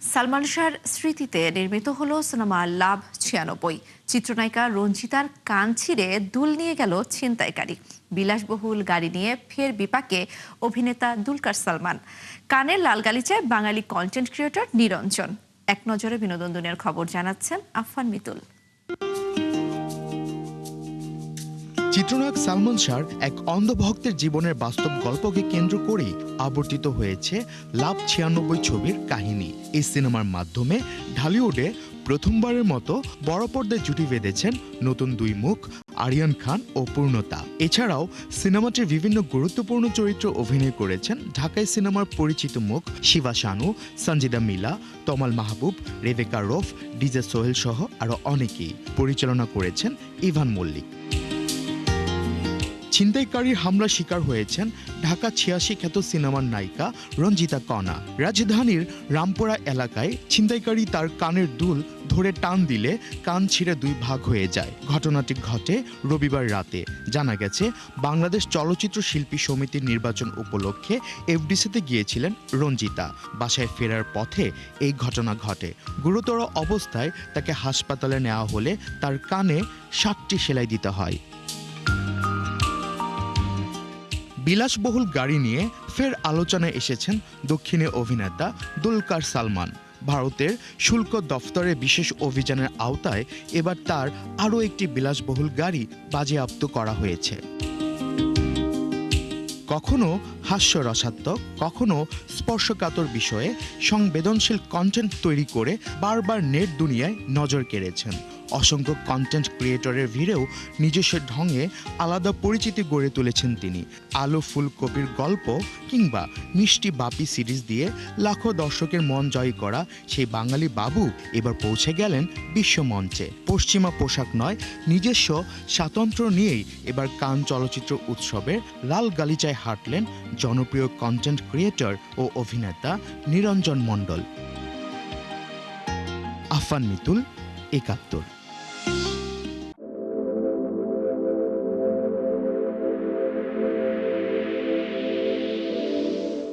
সালমান শাহর স্মৃতিতে নির্মিত হলো সিনেমা লাভ ৯৬। চিত্রনায়িকা রঞ্জিতার কান ছিঁড়ে দুল নিয়ে গেল ছিনতাইকারী। বিলাসবহুল গাড়ি নিয়ে ফের বিপাকে অভিনেতা দুলকার সালমান। কানের লাল গালিচায় বাঙালি কন্টেন্ট ক্রিয়েটর নিরঞ্জন। এক নজরে বিনোদন দুনিয়ার খবর জানাচ্ছেন আফফান মিতুল। চিত্রনায়ক সালমান শাহর এক অন্ধভক্তের জীবনের বাস্তব গল্পকে কেন্দ্র করেই আবর্তিত হয়েছে লাভ ৯৬ ছবির কাহিনী। এই সিনেমার মাধ্যমে ঢালিউডে প্রথমবারের মতো বড় পর্দায় জুটি বেঁধেছেন নতুন দুই মুখ আরিয়ান খান ও পূর্ণতা। এছাড়াও সিনেমাটির বিভিন্ন গুরুত্বপূর্ণ চরিত্র অভিনয় করেছেন ঢাকাই সিনেমার পরিচিত মুখ শিবা শানু, সঞ্জিদা মিলা, তমাল মাহবুব, রেবেকা রফ, ডিজে সোহেল সহ আরও অনেকেই। পরিচালনা করেছেন ইভান মল্লিক। ছিনতাইকারীর হামলা শিকার হয়েছেন ঢাকা ৮৬ খ্যাত সিনেমার নায়িকা রঞ্জিতা কণা। রাজধানীর রামপুরা এলাকায় ছিনতাইকারী তার কানের দুল ধরে টান দিলে কান ছিঁড়ে দুই ভাগ হয়ে যায়। ঘটনাটি ঘটে রবিবার রাতে। জানা গেছে, বাংলাদেশ চলচ্চিত্র শিল্পী সমিতির নির্বাচন উপলক্ষে এফডিসিতে গিয়েছিলেন রঞ্জিতা। বাসায় ফেরার পথে এই ঘটনা ঘটে। গুরুতর অবস্থায় তাকে হাসপাতালে নেওয়া হলে তার কানে ৭টি সেলাই দিতে হয়। বিলাসবহুল গাড়ি নিয়ে ফের আলোচনায় এসেছেন দক্ষিণী অভিনেতা দুলকার সালমান। ভারতের শুল্ক দফতরের বিশেষ অভিযানের আওতায় এবার তার আরও একটি বিলাসবহুল গাড়ি বাজেয়াপ্ত করা হয়েছে। কখনো হাস্যরসাত্মক, কখনো স্পর্শকাতর বিষয়ে সংবেদনশীল কন্টেন্ট তৈরি করে বারবার নেট দুনিয়ায় নজর কেড়েছেন। অসংখ্য কন্টেন্ট ক্রিয়েটরের ভিড়েও নিজস্ব ঢঙে আলাদা পরিচিতি গড়ে তুলেছেন তিনি। আলু ফুলকপির গল্প কিংবা মিষ্টি বাপি সিরিজ দিয়ে লাখো দর্শকের মন জয় করা সেই বাঙালি বাবু এবার পৌঁছে গেলেন বিশ্বমঞ্চে। পশ্চিমা পোশাক নয়, নিজস্ব স্বাতন্ত্র্য নিয়েই এবার কান চলচ্চিত্র উৎসবের লাল গালিচায় হাঁটলেন জনপ্রিয় কন্টেন্ট ক্রিয়েটর ও অভিনেতা নিরঞ্জন মণ্ডল। আফফান মিতুল, ৭১।